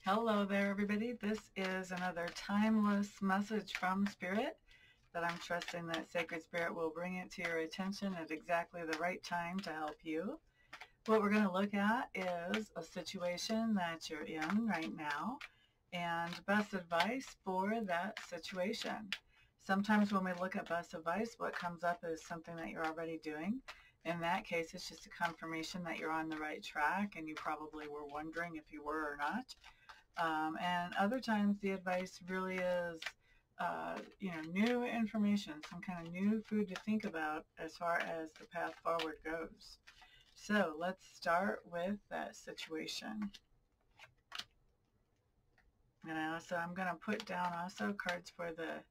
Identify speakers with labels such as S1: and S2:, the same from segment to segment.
S1: Hello there, everybody. This is another timeless message from Spirit that I'm trusting that Sacred Spirit will bring it to your attention at exactly the right time to help you. What we're going to look at is a situation that you're in right now and best advice for that situation. Sometimes when we look at best advice, what comes up is something that you're already doing. In that case, it's just a confirmation that you're on the right track and you probably were wondering if you were or not. And other times the advice really is, new information, some kind of new food to think about as far as the path forward goes. So let's start with that situation. And so I'm going to put down also cards for the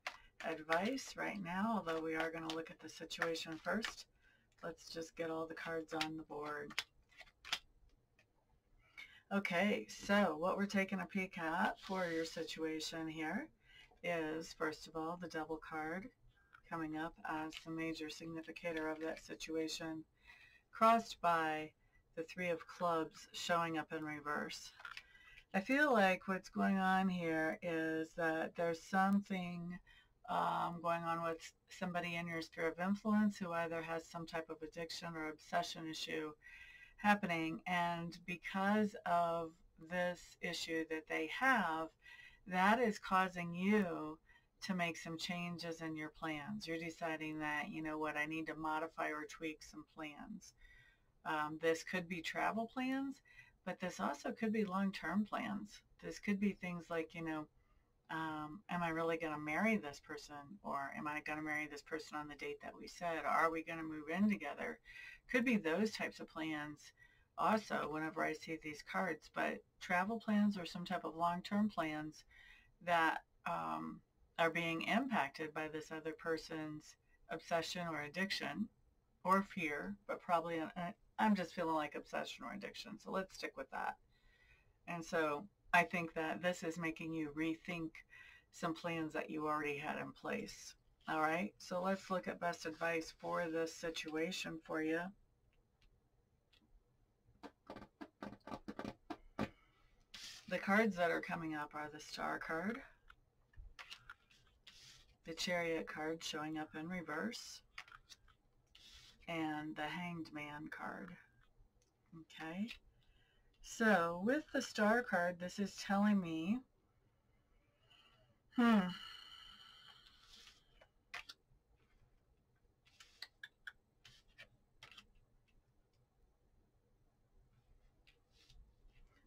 S1: advice right now, although we are going to look at the situation first. Let's just get all the cards on the board. Okay, so what we're taking a peek at for your situation here is, first of all, the Devil card coming up as the major significator of that situation, crossed by the Three of Clubs showing up in reverse. I feel like what's going on here is that there's something going on with somebody in your sphere of influence who either has some type of addiction or obsession issue happening, and because of this issue that they have, that is causing you to make some changes in your plans. You're deciding that, you know what, I need to modify or tweak some plans. This could be travel plans, but this also could be long-term plans. This could be things like, am I really going to marry this person? Or am I going to marry this person on the date that we said? Or are we going to move in together? Could be those types of plans also whenever I see these cards. But travel plans or some type of long-term plans that are being impacted by this other person's obsession or addiction or fear, but probably I'm just feeling like obsession or addiction. So let's stick with that. And so I think that this is making you rethink some plans that you already had in place. All right, so let's look at best advice for this situation for you. The cards that are coming up are the Star card, the Chariot card showing up in reverse, and the Hanged Man card. Okay. So with the Star card, this is telling me, all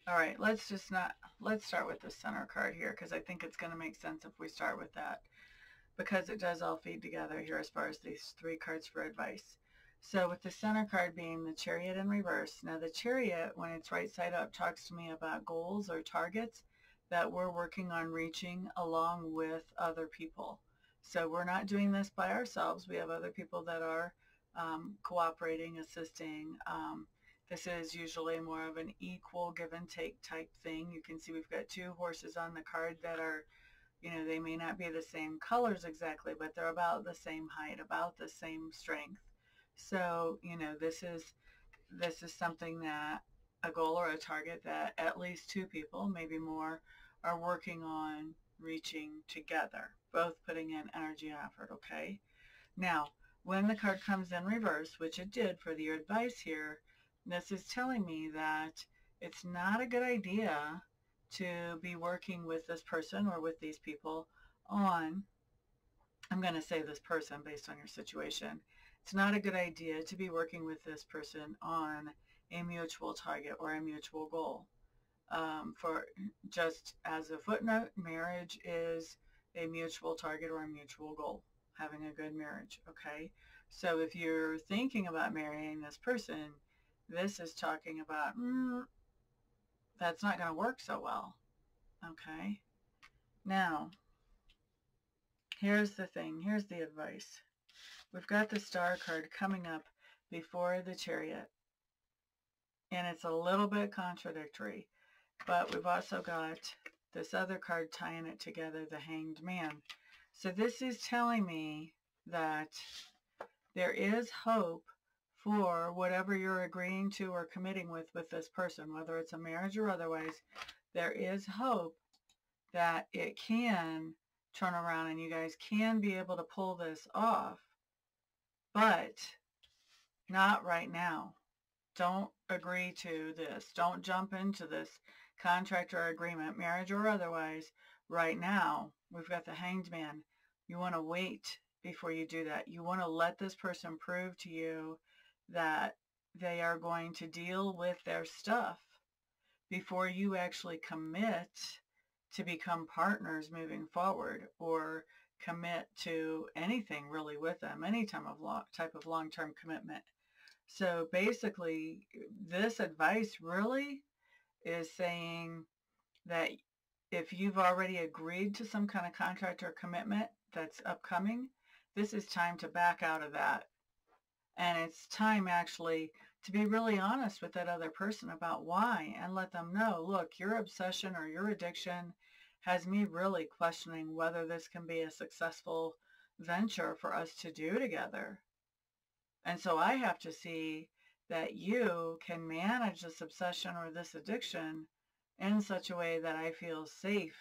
S1: right, let's start with the Center card here, because I think it's going to make sense if we start with that, because it does all feed together here as far as these three cards for advice. So with the Center card being the Chariot in reverse, now the Chariot, when it's right side up, talks to me about goals or targets that we're working on reaching along with other people. So we're not doing this by ourselves. We have other people that are cooperating, assisting. This is usually more of an equal give and take type thing. You can see we've got two horses on the card that are, they may not be the same colors exactly, but they're about the same height, about the same strength. So, this is something that a goal or a target that at least two people, maybe more, are working on reaching together, both putting in energy and effort, okay? Now, when the card comes in reverse, which it did for your advice here, this is telling me that it's not a good idea to be working with this person or with these people on, I'm going to say this person based on your situation, it's not a good idea to be working with this person on a mutual target or a mutual goal. For just as a footnote, marriage is a mutual target or a mutual goal, having a good marriage, okay? So if you're thinking about marrying this person, this is talking about, that's not going to work so well, okay? Now, here's the thing, here's the advice. We've got the Star card coming up before the Chariot, and it's a little bit contradictory, but we've also got this other card tying it together, the Hanged Man. So this is telling me that there is hope for whatever you're agreeing to or committing with this person, whether it's a marriage or otherwise. there is hope that it can turn around and you guys can be able to pull this off, but not right now. Don't agree to this. Don't jump into this contract or agreement, marriage or otherwise, right now. We've got the Hanged Man. You want to wait before you do that. You want to let this person prove to you that they are going to deal with their stuff before you actually commit to become partners moving forward, or commit to anything really with them, any type of long-term commitment. So basically, this advice really is saying that if you've already agreed to some kind of contract or commitment that's upcoming, this is time to back out of that. And it's time actually to be really honest with that other person about why, and let them know, look, your obsession or your addiction has me really questioning whether this can be a successful venture for us to do together. And so I have to see that you can manage this obsession or this addiction in such a way that I feel safe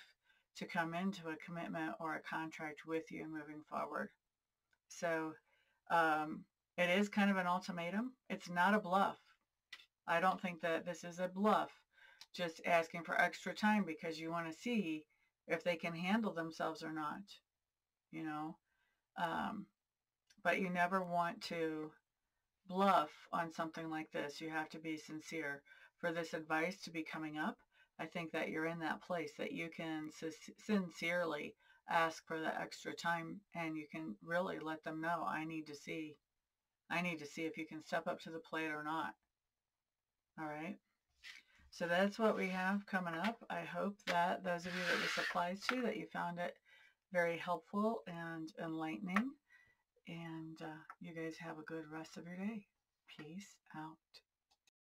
S1: to come into a commitment or a contract with you moving forward. So it is kind of an ultimatum. It's not a bluff. I don't think that this is a bluff, just asking for extra time because you want to see if they can handle themselves or not, you know. But you never want to bluff on something like this. You have to be sincere. For this advice to be coming up, I think that you're in that place that you can sincerely ask for the extra time, and you can really let them know, I need to see if you can step up to the plate or not. All right. So that's what we have coming up. I hope that those of you that this applies to, that you found it very helpful and enlightening. And you guys have a good rest of your day. Peace out.